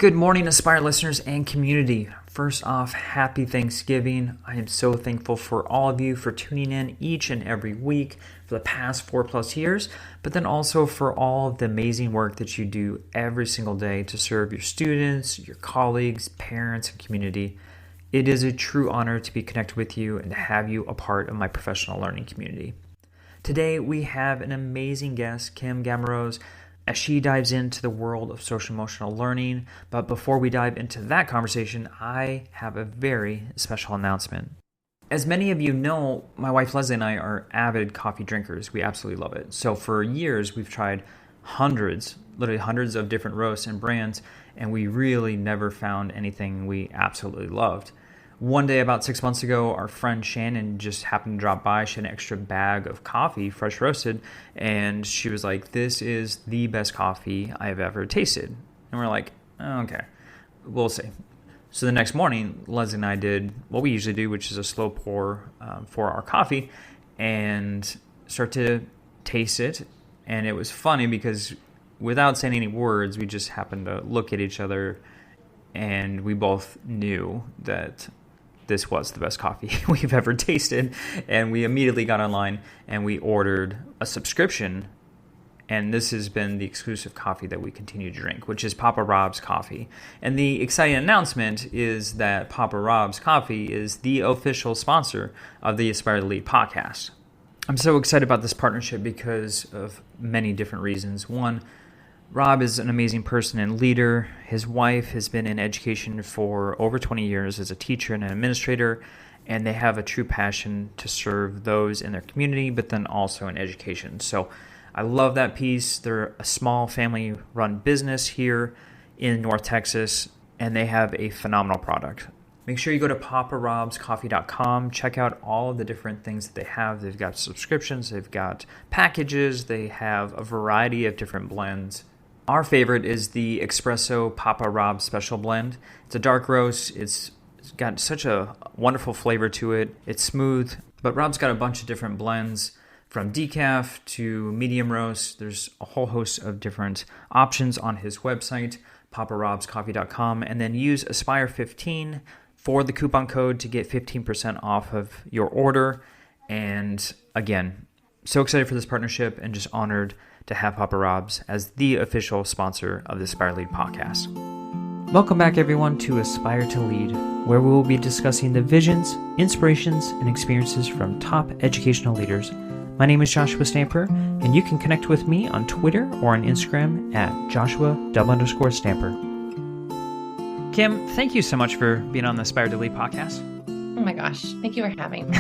Good morning, Aspire listeners and community. First off, happy Thanksgiving. I am so thankful for all of you for tuning in each and every week for the past 4+ years, but then also for all of the amazing work that you do every single day to serve your students, your colleagues, parents, and community. It is a true honor to be connected with you and to have you a part of my professional learning community. Today, we have an amazing guest, Kim Gameroz, as she dives into the world of social emotional learning. But before we dive into that conversation, I have a very special announcement. As many of you know, my wife Leslie and I are avid coffee drinkers. We absolutely love it. So for years, we've tried literally hundreds of different roasts and brands, and we really never found anything we absolutely loved. One day, about 6 months ago, our friend Shannon just happened to drop by. She had an extra bag of coffee, fresh roasted, and she was like, "This is the best coffee I've ever tasted." And we're like, "Oh, okay, we'll see." So the next morning, Leslie and I did what we usually do, which is a slow pour for our coffee, and start to taste it. And it was funny because without saying any words, we just happened to look at each other, and we both knew that this was the best coffee we've ever tasted. And we immediately got online and we ordered a subscription. And this has been the exclusive coffee that we continue to drink, which is Papa Rob's coffee. And the exciting announcement is that Papa Rob's coffee is the official sponsor of the Aspire to Lead podcast. I'm so excited about this partnership because of many different reasons. One, Rob is an amazing person and leader. His wife has been in education for over 20 years as a teacher and an administrator, and they have a true passion to serve those in their community, but then also in education. So I love that piece. They're a small family-run business here in North Texas, and they have a phenomenal product. Make sure you go to paparobscoffee.com. Check out all of the different things that they have. They've got subscriptions, they've got packages, they have a variety of different blends. Our favorite is the Espresso Papa Rob Special Blend. It's a dark roast. It's got such a wonderful flavor to it. It's smooth, but Rob's got a bunch of different blends from decaf to medium roast. There's a whole host of different options on his website, paparobscoffee.com, and then use Aspire15 for the coupon code to get 15% off of your order. And again, so excited for this partnership and just honored to have Papa Rob's as the official sponsor of the Aspire Lead podcast. Welcome back, everyone, to Aspire to Lead, where we will be discussing the visions, inspirations, and experiences from top educational leaders. My name is Joshua Stamper, and you can connect with me on Twitter or on Instagram at Joshua_Stamper. Kim, thank you so much for being on the Aspire to Lead podcast. Oh my gosh, thank you for having me.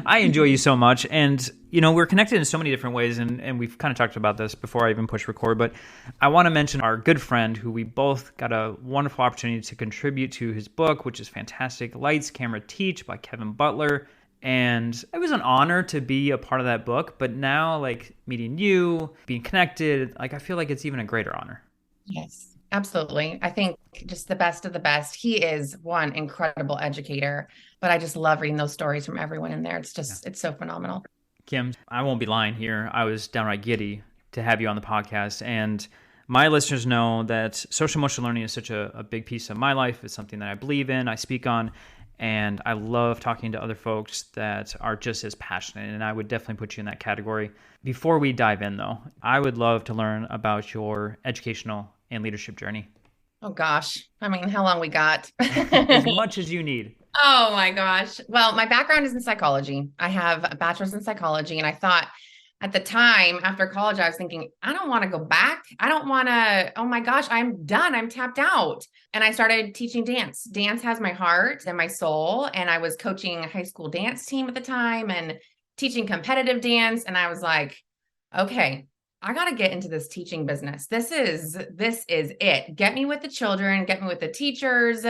I enjoy you so much, and we're connected in so many different ways, and we've kind of talked about this before I even push record, but I want to mention our good friend who we both got a wonderful opportunity to contribute to his book, which is fantastic, Lights, Camera, Teach by Kevin Butler. And it was an honor to be a part of that book, but now meeting you, being connected, I feel like it's even a greater honor. Yes, absolutely. I think just the best of the best. He is one incredible educator, but I just love reading those stories from everyone in there. It's just, It's so phenomenal. Kim, I won't be lying here. I was downright giddy to have you on the podcast. And my listeners know that social emotional learning is such a big piece of my life. It's something that I believe in, I speak on, and I love talking to other folks that are just as passionate. And I would definitely put you in that category. Before we dive in, though, I would love to learn about your educational and leadership journey. Oh gosh. I mean, how long we got? As much as you need. Oh my gosh. Well, my background is in psychology. I have a bachelor's in psychology. And I thought at the time after college, I was thinking, I don't want to go back. I don't want to, oh my gosh, I'm done. I'm tapped out. And I started teaching dance. Dance has my heart and my soul. And I was coaching a high school dance team at the time and teaching competitive dance. And I was like, okay, I got to get into this teaching business. This is it. Get me with the children, get me with the teachers.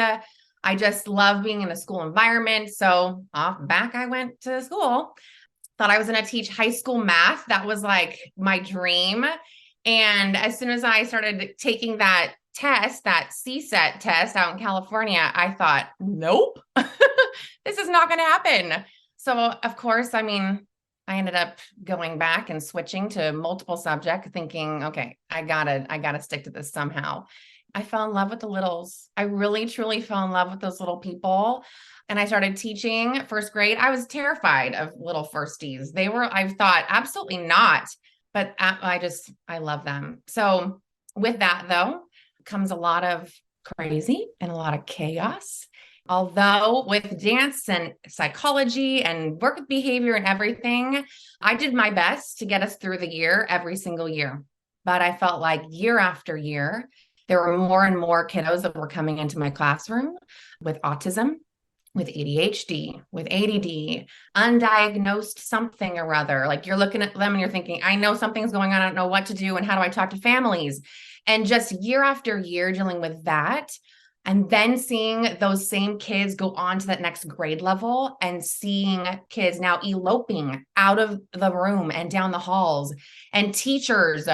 I just love being in a school environment. So back I went to school, thought I was going to teach high school math. That was like my dream. And as soon as I started taking that test, that CSET test out in California, I thought, nope, this is not going to happen. So of course, I mean, I ended up going back and switching to multiple subject, thinking, okay, I gotta stick to this somehow. I fell in love with the littles. I really, truly fell in love with those little people. And I started teaching first grade. I was terrified of little firsties. I thought, absolutely not. But I love them. So with that, though, comes a lot of crazy and a lot of chaos. Although with dance and psychology and work with behavior and everything, I did my best to get us through the year every single year. But I felt like year after year, there were more and more kiddos that were coming into my classroom with autism, with ADHD, with ADD, undiagnosed something or other. Like you're looking at them and you're thinking, I know something's going on. I don't know what to do. And how do I talk to families? And just year after year dealing with that. And then seeing those same kids go on to that next grade level and seeing kids now eloping out of the room and down the halls and teachers,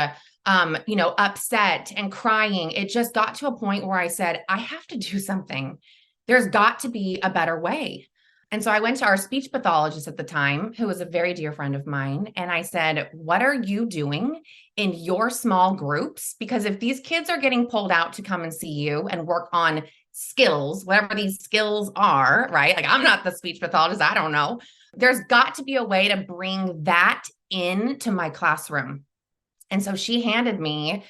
upset and crying. It just got to a point where I said, I have to do something. There's got to be a better way. And so I went to our speech pathologist at the time, who was a very dear friend of mine. And I said, what are you doing in your small groups? Because if these kids are getting pulled out to come and see you and work on skills, whatever these skills are, right? Like I'm not the speech pathologist. I don't know. There's got to be a way to bring that into my classroom. And so she handed me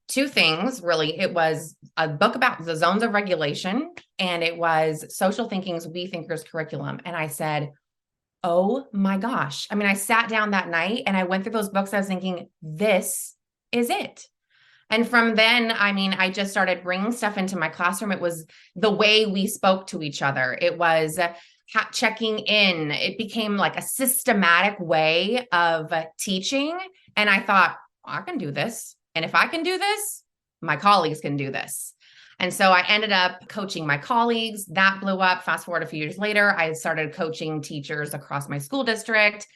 two things, really. It was a book about the zones of regulation, and it was Social Thinking's We Thinkers curriculum. And I said, oh my gosh. I mean, I sat down that night and I went through those books. I was thinking, this is it. And from then, I mean, I just started bringing stuff into my classroom. It was the way we spoke to each other. It was checking in. It became like a systematic way of teaching. And I thought, I can do this. And if I can do this, my colleagues can do this. And so I ended up coaching my colleagues. That blew up. Fast forward a few years later, I started coaching teachers across my school district.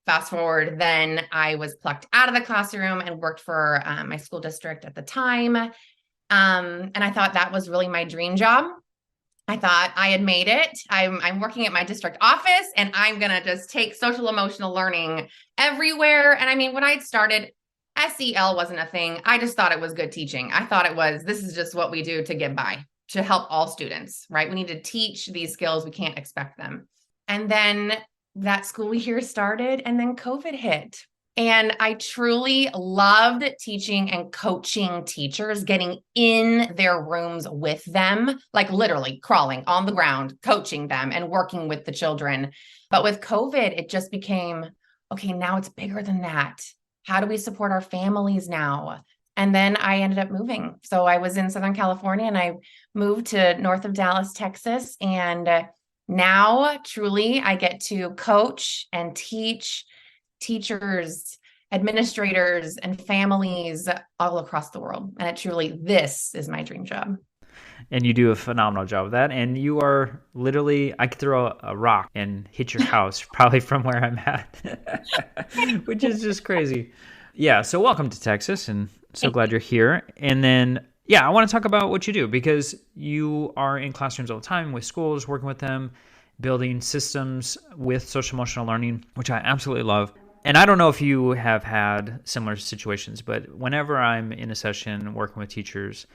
Fast forward, then I was plucked out of the classroom and worked for my school district at the time. And I thought that was really my dream job. I thought I had made it. I'm working at my district office and I'm going to just take social emotional learning everywhere. And I mean, when I started, SEL wasn't a thing. I just thought it was good teaching. I thought it was, this is just what we do to get by, to help all students, right? We need to teach these skills. We can't expect them. And then that school year started and then COVID hit. And I truly loved teaching and coaching teachers, getting in their rooms with them, like literally crawling on the ground, coaching them and working with the children. But with COVID, it just became, okay, now it's bigger than that. How do we support our families now? And then I ended up moving. So I was in Southern California and I moved to north of Dallas, Texas. And now truly I get to coach and teach teachers, administrators, and families all across the world. And this is my dream job. And you do a phenomenal job of that. And you are literally, I could throw a rock and hit your house probably from where I'm at, which is just crazy. Yeah. So welcome to Texas and so glad you're here. And then, yeah, I want to talk about what you do because you are in classrooms all the time with schools, working with them, building systems with social emotional learning, which I absolutely love. And I don't know if you have had similar situations, but whenever I'm in a session working with teachers,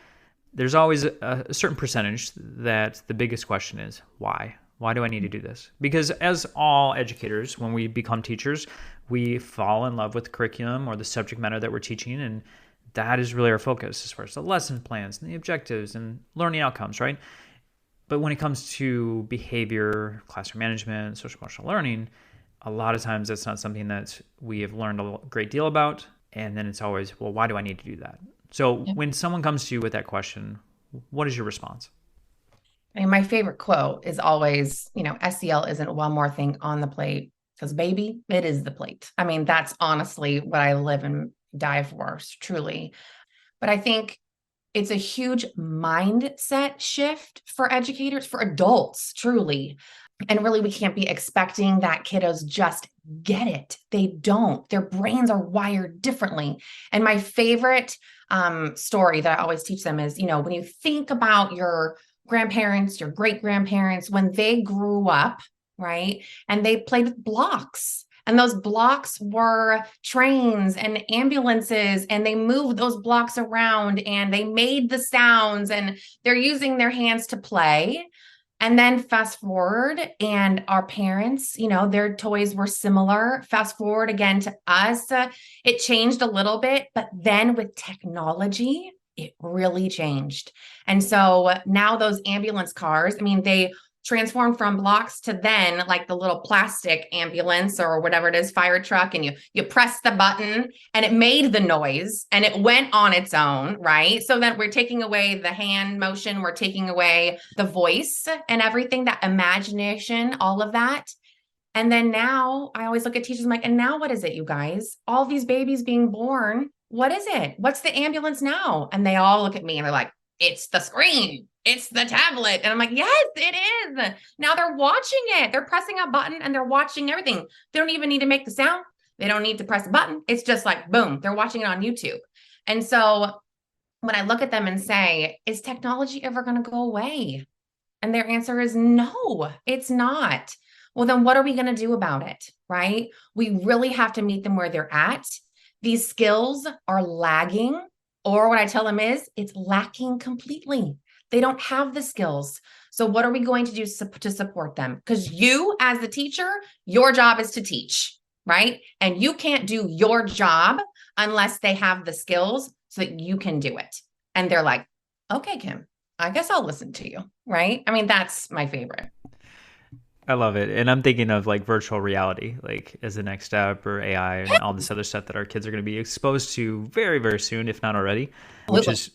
there's always a certain percentage that the biggest question is, why? Why do I need to do this? Because as all educators, when we become teachers, we fall in love with the curriculum or the subject matter that we're teaching. And that is really our focus as far as the lesson plans and the objectives and learning outcomes, right? But when it comes to behavior, classroom management, social emotional learning, a lot of times that's not something that we have learned a great deal about. And then it's always, well, why do I need to do that? So when someone comes to you with that question, what is your response? I mean, my favorite quote is always, SEL isn't one more thing on the plate because baby, it is the plate. I mean, that's honestly what I live and die for, truly. But I think it's a huge mindset shift for educators, for adults, truly. And really, we can't be expecting that kiddos just get it. They don't. Their brains are wired differently. And my favorite story that I always teach them is, when you think about your grandparents, your great grandparents, when they grew up, right, and they played with blocks And those blocks were trains and ambulances, and they moved those blocks around and they made the sounds and they're using their hands to play. And then fast forward, and our parents, their toys were similar. Fast forward again to us, it changed a little bit, but then with technology, it really changed. And so now those ambulance cars, they transformed from blocks to then like the little plastic ambulance or whatever it is, fire truck, and you press the button and it made the noise and it went on its own, right? So that we're taking away the hand motion, we're taking away the voice and everything, that imagination, all of that. And then now I always look at teachers, I'm like, and now what is it, you guys? All these babies being born, what is it? What's the ambulance now? And they all look at me and they're like, it's the screen. It's the tablet. And I'm like, yes, it is. Now they're watching it. They're pressing a button and they're watching everything. They don't even need to make the sound. They don't need to press a button. It's just like, boom, they're watching it on YouTube. And so when I look at them and say, is technology ever going to go away? And their answer is no, it's not. Well, then what are we going to do about it? Right? We really have to meet them where they're at. These skills are lagging, or what I tell them is it's lacking completely. They don't have the skills. So what are we going to do to support them? Because you, as the teacher, your job is to teach, right? And you can't do your job unless they have the skills so that you can do it. And they're like, okay, Kim, I guess I'll listen to you, right? That's my favorite. I love it. And I'm thinking of like virtual reality, like as the next step, or AI and all this other stuff that our kids are going to be exposed to very, very soon, if not already, which is,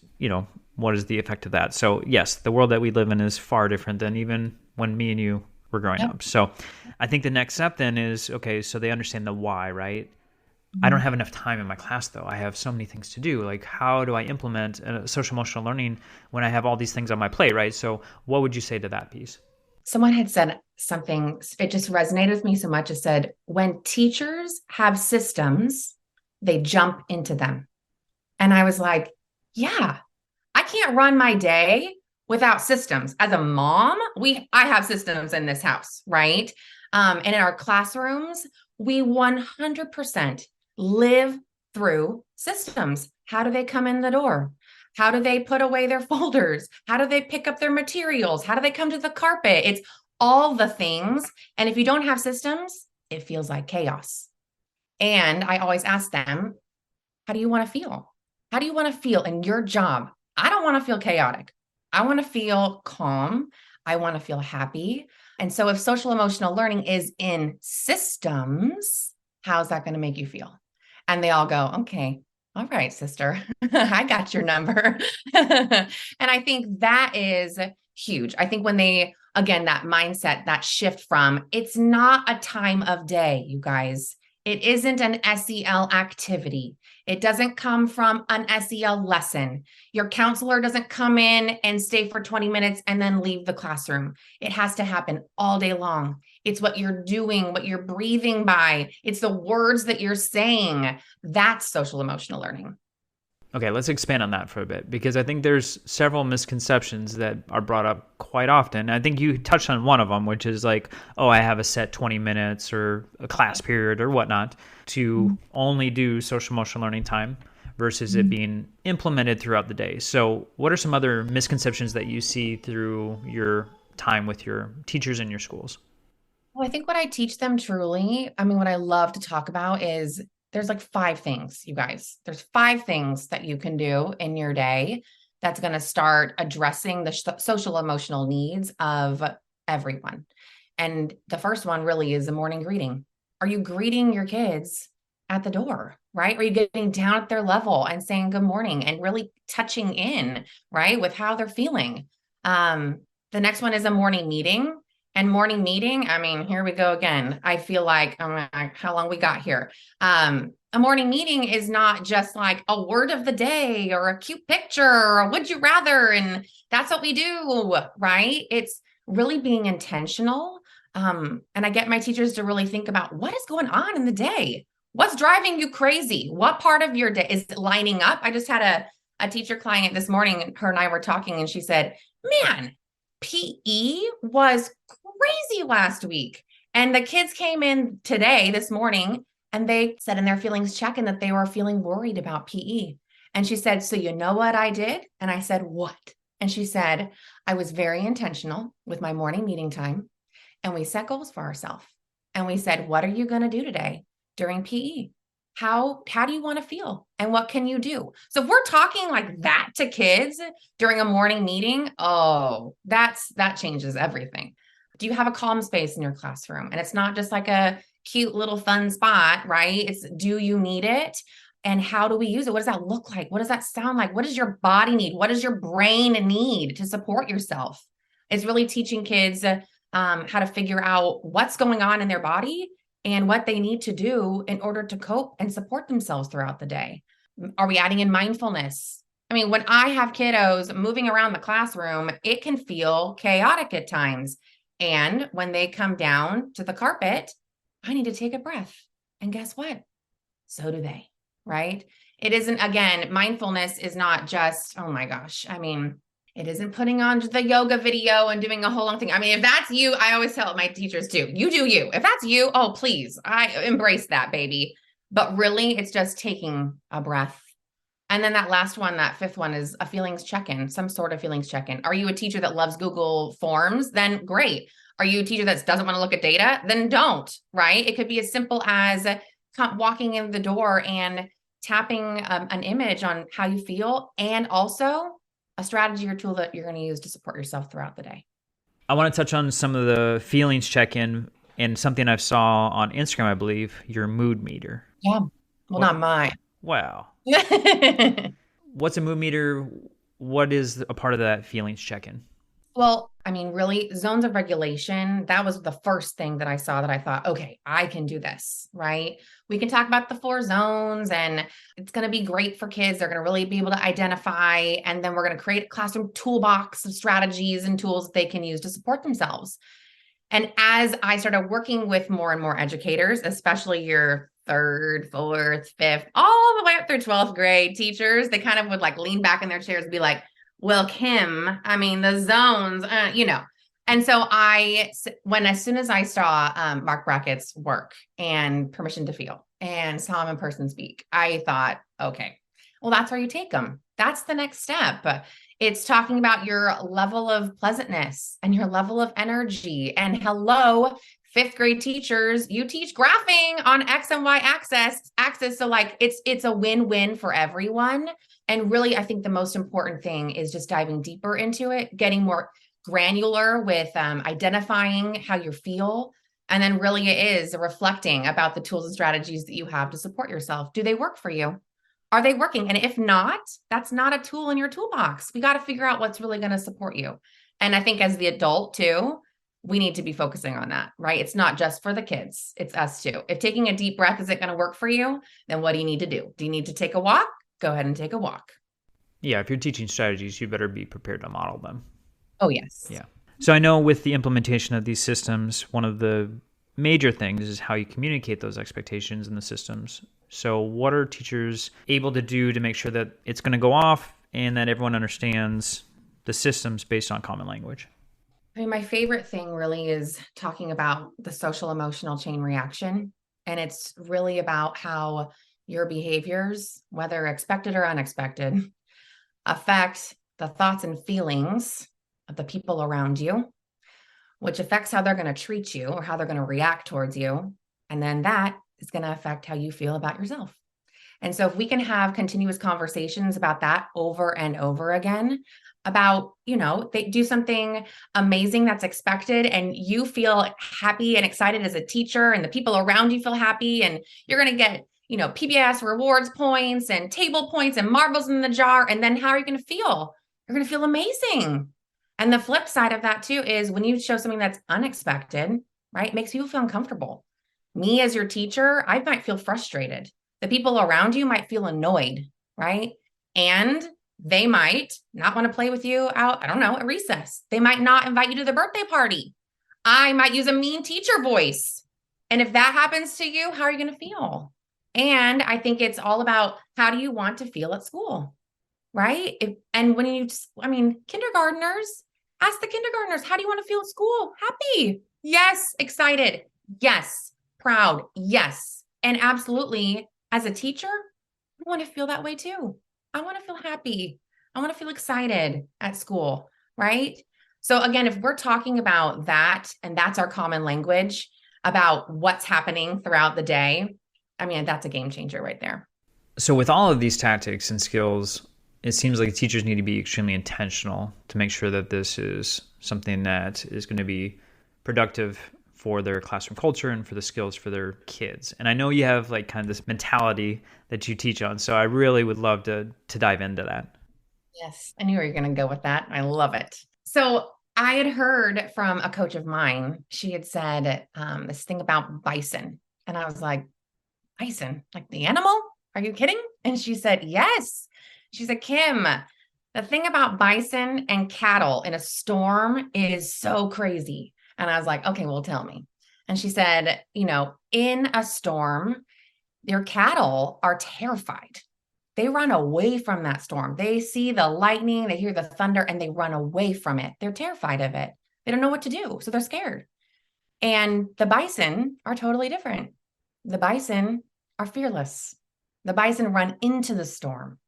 what is the effect of that? So yes, the world that we live in is far different than even when me and you were growing up. So I think the next step then is, okay, so they understand the why, right? Mm-hmm. I don't have enough time in my class though. I have so many things to do. Like, how do I implement social emotional learning when I have all these things on my plate, right? So what would you say to that piece? Someone had said something, it just resonated with me so much. It said, when teachers have systems, they jump into them. And I was like, yeah, I can't run my day without systems. As a mom, I have systems in this house, right? And in our classrooms, we 100% live through systems. How do they come in the door? How do they put away their folders? How do they pick up their materials? How do they come to the carpet? It's all the things. And if you don't have systems, it feels like chaos. And I always ask them, how do you want to feel? How do you want to feel in your job? I don't want to feel chaotic. I want to feel calm. I want to feel happy. And so if social emotional learning is in systems, how's that going to make you feel? And they all go, okay, all right, sister, I got your number. And I think that is huge. I think when they, again, that mindset, that shift from, it's not a time of day, you guys. It isn't an SEL activity. It doesn't come from an SEL lesson. Your counselor doesn't come in and stay for 20 minutes and then leave the classroom. It has to happen all day long. It's what you're doing, what you're breathing by. It's the words that you're saying. That's social emotional learning. Okay, let's expand on that for a bit, because I think there's several misconceptions that are brought up quite often. I think you touched on one of them, which is like, oh, I have a set 20 minutes or a class period or whatnot to only do social emotional learning time versus it being implemented throughout the day. So what are some other misconceptions that you see through your time with your teachers in your schools? Well, I think what I teach them truly, what I love to talk about is there's like 5 things, you guys. There's 5 things that you can do in your day that's going to start addressing the social emotional needs of everyone. And the first one really is a morning greeting. Are you greeting your kids at the door, right? Are you getting down at their level and saying good morning and really touching in, right, with how they're feeling? The next one is a morning meeting. And morning meeting, here we go again. I feel like, how long we got here? A morning meeting is not just like a word of the day or a cute picture or a would you rather. And that's what we do, right? It's really being intentional. And I get my teachers to really think about what is going on in the day. What's driving you crazy? What part of your day is lining up? I just had a teacher client this morning. Her and I were talking and she said, man, PE was crazy last week. And the kids came in this morning, and they said in their feelings check-in that they were feeling worried about PE. And she said, so you know what I did? And I said, what? And she said, I was very intentional with my morning meeting time. And we set goals for ourselves. And we said, what are you going to do today during PE? How do you want to feel? And what can you do? So if we're talking like that to kids during a morning meeting, oh, that changes everything. Do you have a calm space in your classroom? And it's not just like a cute little fun spot, right? It's, do you need it? And how do we use it? What does that look like? What does that sound like? What does your body need? What does your brain need to support yourself? It's really teaching kids how to figure out what's going on in their body and what they need to do in order to cope and support themselves throughout the day. Are we adding in mindfulness? I mean, when I have kiddos moving around the classroom, it can feel chaotic at times. And when they come down to the carpet, I need to take a breath. And guess what? So do they, right? It isn't, again, mindfulness is not just, oh my gosh, I mean, it isn't putting on the yoga video and doing a whole long thing. I mean, if that's you, I always tell my teachers too, you do you. If that's you, oh, please, I embrace that, baby. But really, it's just taking a breath. And then that last one, that fifth one, is a feelings check-in, some sort of feelings check-in. Are you a teacher that loves Google Forms? Then great. Are you a teacher that doesn't want to look at data? Then don't, right? It could be as simple as walking in the door and tapping an image on how you feel, and also a strategy or tool that you're going to use to support yourself throughout the day. I want to touch on some of the feelings check-in and something I saw on Instagram, I believe, your mood meter. Yeah. Well, not mine. Wow. What's a mood meter? What is a part of that feelings check-in? Well, I mean, really, zones of regulation, that was the first thing that I saw that I thought, okay, I can do this, right? We can talk about the 4 zones, and it's going to be great for kids. They're going to really be able to identify, and then we're going to create a classroom toolbox of strategies and tools that they can use to support themselves. And as I started working with more and more educators, especially your 3rd, 4th, 5th, all the way up through 12th grade teachers, they kind of would like lean back in their chairs and be like, well, Kim, I mean, the zones, And so as soon as I saw Mark Brackett's work and Permission to Feel and saw him in person speak, I thought, okay, well, that's where you take them. That's the next step. It's talking about your level of pleasantness and your level of energy. And hello, 5th grade teachers, you teach graphing on X and Y axis. So like it's a win-win for everyone. And really, I think the most important thing is just diving deeper into it, getting more granular with identifying how you feel. And then really it is reflecting about the tools and strategies that you have to support yourself. Do they work for you? Are they working? And if not, that's not a tool in your toolbox. We got to figure out what's really going to support you. And I think as the adult too, we need to be focusing on that, right? It's not just for the kids. It's us too. If taking a deep breath isn't going to work for you, then what do you need to do? Do you need to take a walk? Go ahead and take a walk. Yeah, if you're teaching strategies, you better be prepared to model them. Oh, yes. Yeah. So I know with the implementation of these systems, one of the major things is how you communicate those expectations in the systems. So what are teachers able to do to make sure that it's going to go off and that everyone understands the systems based on common language? I mean, my favorite thing really is talking about the social emotional chain reaction. And it's really about how your behaviors, whether expected or unexpected, affect the thoughts and feelings of the people around you, which affects how they're going to treat you or how they're going to react towards you. And then that is going to affect how you feel about yourself. And so if we can have continuous conversations about that over and over again, about, they do something amazing that's expected and you feel happy and excited as a teacher and the people around you feel happy and you're going to get, PBIS rewards points and table points and marbles in the jar. And then how are you going to feel? You're going to feel amazing. And the flip side of that too is when you show something that's unexpected, right? It makes people feel uncomfortable. Me as your teacher, I might feel frustrated. The people around you might feel annoyed, right? And they might not want to play with you out, at recess. They might not invite you to the birthday party. I might use a mean teacher voice. And if that happens to you, how are you going to feel? And I think it's all about how do you want to feel at school, right? Kindergartners, ask the kindergartners, how do you want to feel at school? Happy. Yes. Excited. Yes. Proud. Yes. And absolutely, as a teacher, I want to feel that way too. I want to feel happy. I want to feel excited at school, right? So again, if we're talking about that, and that's our common language about what's happening throughout the day, I mean, that's a game changer right there. So with all of these tactics and skills, it seems like teachers need to be extremely intentional to make sure that this is something that is going to be productive for their classroom culture and for the skills for their kids. And I know you have like kind of this mentality that you teach on. So I really would love to dive into that. Yes, I knew you were going to go with that. I love it. So I had heard from a coach of mine. She had said this thing about bison. And I was like, bison, like the animal? Are you kidding? And she said, yes. She said, Kim, the thing about bison and cattle in a storm is so crazy. And I was like, okay, well, tell me. And she said, in a storm, your cattle are terrified. They run away from that storm. They see the lightning, they hear the thunder, and they run away from it. They're terrified of it. They don't know what to do. So they're scared. And the bison are totally different. The bison are fearless. The bison run into the storm.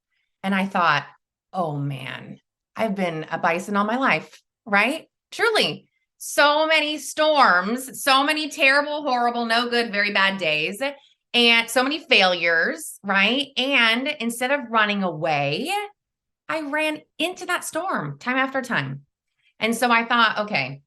And I thought, oh man, I've been a bison all my life, right? Truly. So many storms, so many terrible, horrible, no good, very bad days, and so many failures, right? And instead of running away, I ran into that storm time after time. And so I thought, okay,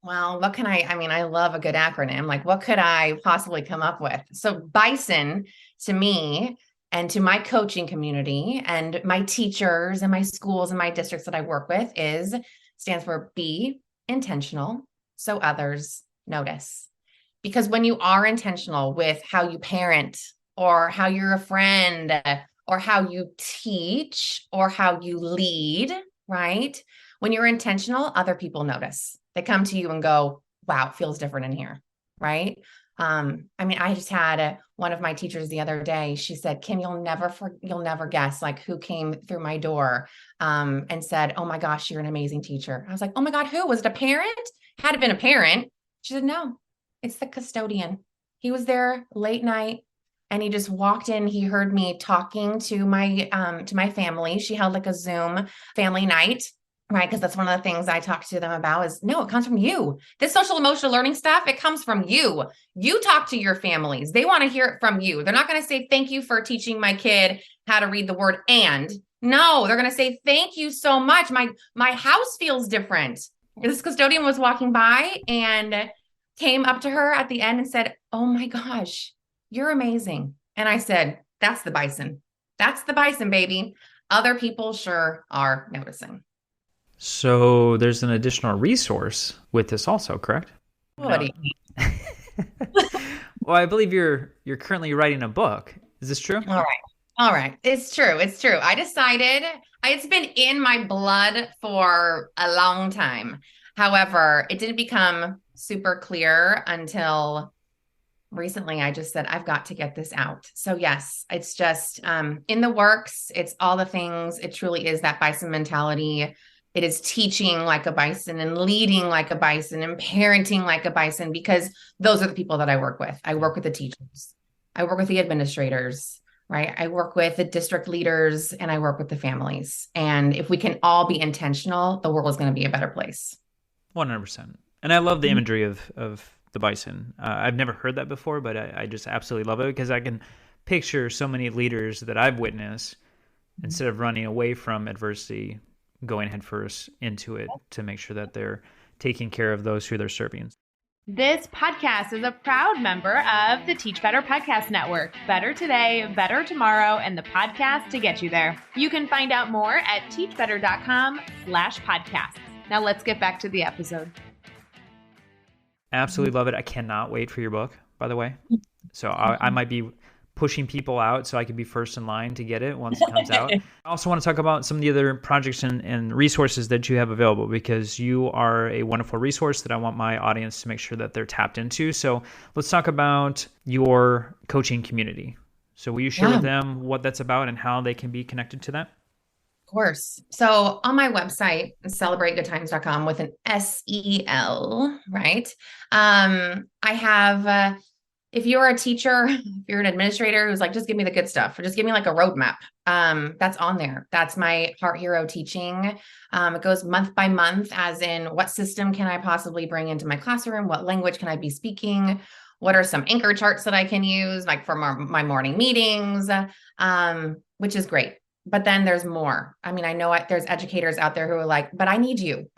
well, what can I mean, I love a good acronym. Like, what could I possibly come up with? So bison to me and to my coaching community and my teachers and my schools and my districts that I work with stands for be intentional so others notice. Because when you are intentional with how you parent or how you're a friend or how you teach or how you lead, right? When you're intentional, other people notice. They come to you and go, wow, it feels different in here, right? I just had one of my teachers the other day. She said, Kim, you'll never guess like who came through my door and said, oh my gosh, you're an amazing teacher. I was like, oh my God, who? Was it a parent? Had it been a parent? She said, no, it's the custodian. He was there late night and he just walked in. He heard me talking to my family. She held like a Zoom family night. Right. Because that's one of the things I talk to them about is no, it comes from you. This social emotional learning stuff, it comes from you. You talk to your families. They want to hear it from you. They're not going to say, thank you for teaching my kid how to read the word and. No, they're going to say, thank you so much. My house feels different. This custodian was walking by and came up to her at the end and said, oh my gosh, you're amazing. And I said, that's the bison. That's the bison, baby. Other people sure are noticing. So there's an additional resource with this also, correct? What do you mean? Well, I believe you're currently writing a book. Is this true? All right. It's true. I decided it's been in my blood for a long time. However, it didn't become super clear until recently. I just said, I've got to get this out. So yes, it's just in the works. It's all the things. It truly is that bison mentality. It is teaching like a bison and leading like a bison and parenting like a bison, because those are the people that I work with. I work with the teachers. I work with the administrators, right? I work with the district leaders and I work with the families. And if we can all be intentional, the world is going to be a better place. 100%. And I love the imagery of the bison. I've never heard that before, but I just absolutely love it because I can picture so many leaders that I've witnessed, instead of running away from adversity, going headfirst into it to make sure that they're taking care of those who they're serving. This podcast is a proud member of the Teach Better Podcast Network. Better today, better tomorrow, and the podcast to get you there. You can find out more at teachbetter.com/podcasts. Now let's get back to the episode. Absolutely love it. I cannot wait for your book, by the way. So I might be pushing people out so I could be first in line to get it once it comes out. I also want to talk about some of the other projects and resources that you have available, because you are a wonderful resource that I want my audience to make sure that they're tapped into. So let's talk about your coaching community. So will you share with them what that's about and how they can be connected to that? course. So on my website, celebrategoodtimes.com with an SEL, right? I have, if you're a teacher, if you're an administrator who's like, just give me the good stuff or just give me like a roadmap, that's on there. That's my Heart Hero teaching. It goes month by month, as in what system can I possibly bring into my classroom? What language can I be speaking? What are some anchor charts that I can use, like for my morning meetings, which is great. But then there's more. I mean, I know there's educators out there who are like, but I need you.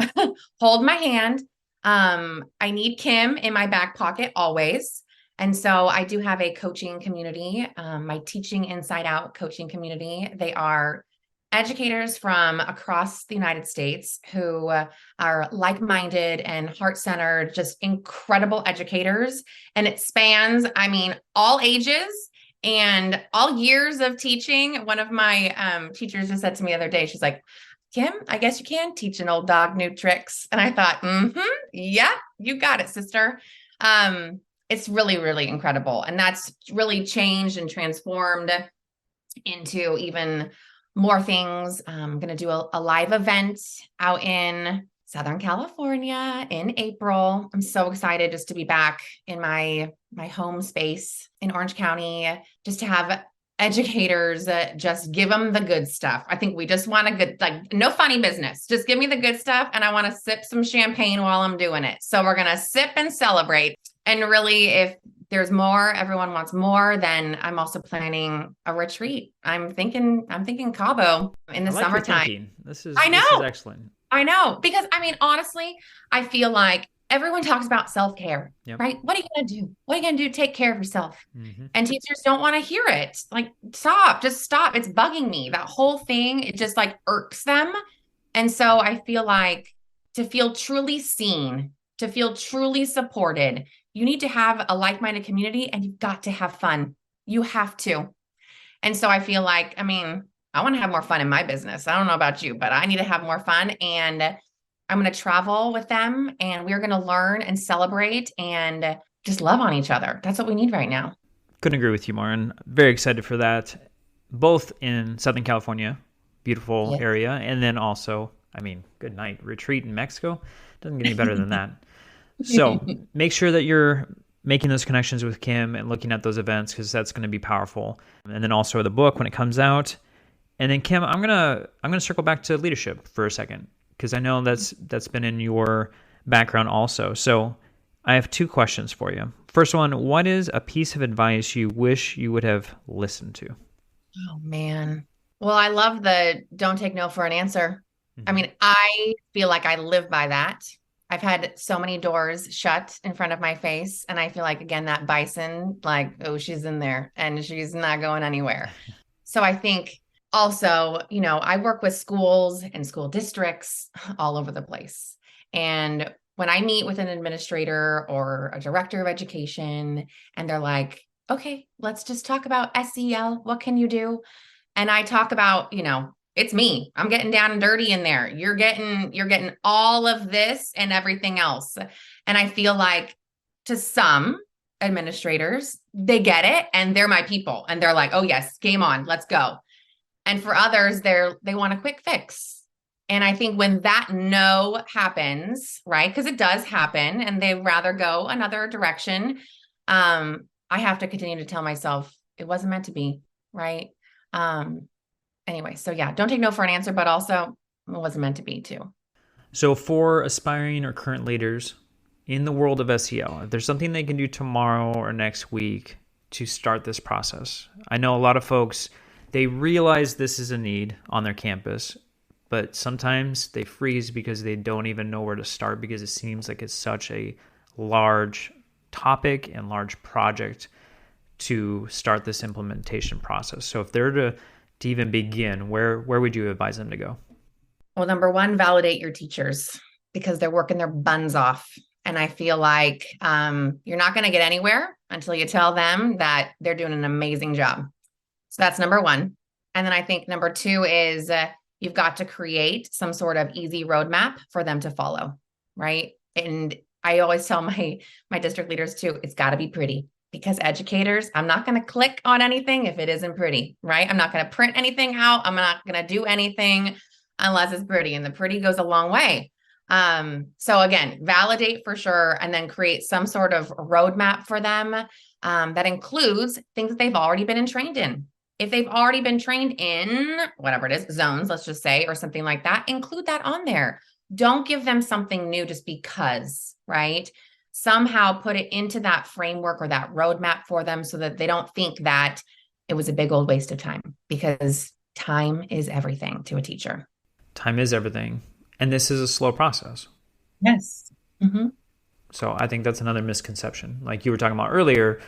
Hold my hand. I need Kim in my back pocket always. And so I do have a coaching community, my Teaching Inside Out coaching community. They are educators from across the United States who are like-minded and heart-centered, just incredible educators. And it spans, I mean, all ages and all years of teaching. One of my teachers just said to me the other day, she's like, Kim, I guess you can teach an old dog new tricks. And I thought, yeah, you got it, sister. It's really, really incredible. And that's really changed and transformed into even more things. I'm going to do a live event out in Southern California in April. I'm so excited just to be back in my home space in Orange County, just to have educators just give them the good stuff. I think we just want a good, like, no funny business. Just give me the good stuff. And I want to sip some champagne while I'm doing it. So we're going to sip and celebrate. And really, if there's more, everyone wants more, then I'm also planning a retreat. I'm thinking Cabo in the summertime. This is excellent. I know, because I mean, honestly, I feel like everyone talks about self-care, right? What are you going to do? What are you going to do? Take care of yourself. And teachers don't want to hear it. Like, just stop. It's bugging me. That whole thing, it just like irks them. And so I feel like to feel truly seen, to feel truly supported, you need to have a like-minded community and you've got to have fun. You have to. And so I feel like, I mean, I want to have more fun in my business. I don't know about you, but I need to have more fun. And I'm going to travel with them and we're going to learn and celebrate and just love on each other. That's what we need right now. Couldn't agree with you more. And very excited for that, both in Southern California, beautiful area. And then also, I mean, good night, retreat in Mexico. Doesn't get any better than that. So make sure that you're making those connections with Kim and looking at those events, because that's going to be powerful. And then also the book when it comes out. And then Kim, I'm gonna circle back to leadership for a second, because I know that's been in your background also. So I have two questions for you. First one, what is a piece of advice you wish you would have listened to? Oh man. Well, I love the don't take no for an answer. I mean, I feel like I live by that. I've had so many doors shut in front of my face. And I feel like, again, that bison, like, oh, she's in there and she's not going anywhere. So I think also, I work with schools and school districts all over the place. And when I meet with an administrator or a director of education, and they're like, okay, let's just talk about SEL. What can you do? And I talk about, it's me. I'm getting down and dirty in there. You're getting all of this and everything else. And I feel like to some administrators, they get it and they're my people. And they're like, oh yes, game on, let's go. And for others, they want a quick fix. And I think when that no happens, right? Because it does happen and they'd rather go another direction. I have to continue to tell myself it wasn't meant to be, right? Anyway, so yeah, don't take no for an answer, but also it wasn't meant to be too. So for aspiring or current leaders in the world of SEL, if there's something they can do tomorrow or next week to start this process, I know a lot of folks, they realize this is a need on their campus, but sometimes they freeze because they don't even know where to start, because it seems like it's such a large topic and large project to start this implementation process. So if they're to even begin, where would you advise them to go? Well, number one, validate your teachers, because they're working their buns off. And I feel like you're not going to get anywhere until you tell them that they're doing an amazing job. So that's number one. And then I think number two is you've got to create some sort of easy roadmap for them to follow, right? And I always tell my district leaders too, it's got to be pretty. because educators, I'm not going to click on anything if it isn't pretty, right? I'm not going to print anything out. I'm not going to do anything unless it's pretty, and the pretty goes a long way. So again, validate for sure, and then create some sort of roadmap for them that includes things that they've already been trained in. If they've already been trained in whatever it is, zones, let's just say, or something like that, include that on there. Don't give them something new just because, right? Somehow put it into that framework or that roadmap for them so that they don't think that it was a big old waste of time, because time is everything to a teacher. Time is everything. And this is a slow process. Yes. Mm-hmm. So I think that's another misconception. Like you were talking about earlier,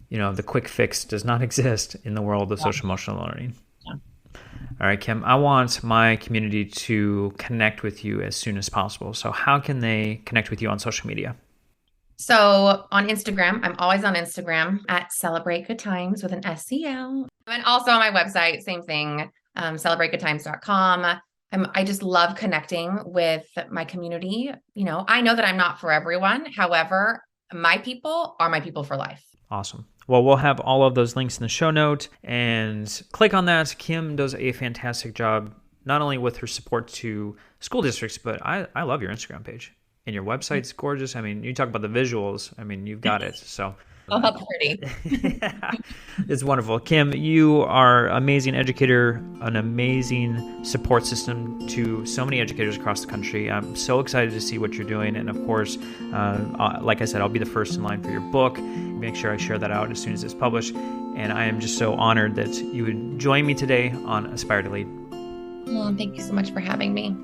the quick fix does not exist in the world of social emotional learning. Yeah. All right, Kim, I want my community to connect with you as soon as possible. So how can they connect with you on social media? So on Instagram, I'm always on Instagram at SELebrate Good Times with an SEL. And also on my website, same thing, celebrategoodtimes.com. I just love connecting with my community. I know that I'm not for everyone. However, my people are my people for life. Awesome. Well, we'll have all of those links in the show note, and click on that. Kim does a fantastic job, not only with her support to school districts, but I love your Instagram page, and your website's gorgeous. I mean, you talk about the visuals. I mean, you've got it. So oh, how pretty. It's wonderful. Kim, you are an amazing educator, an amazing support system to so many educators across the country. I'm so excited to see what you're doing. And of course, like I said, I'll be the first in line for your book. Make sure I share that out as soon as it's published. And I am just so honored that you would join me today on Aspire to Lead. Well, thank you so much for having me.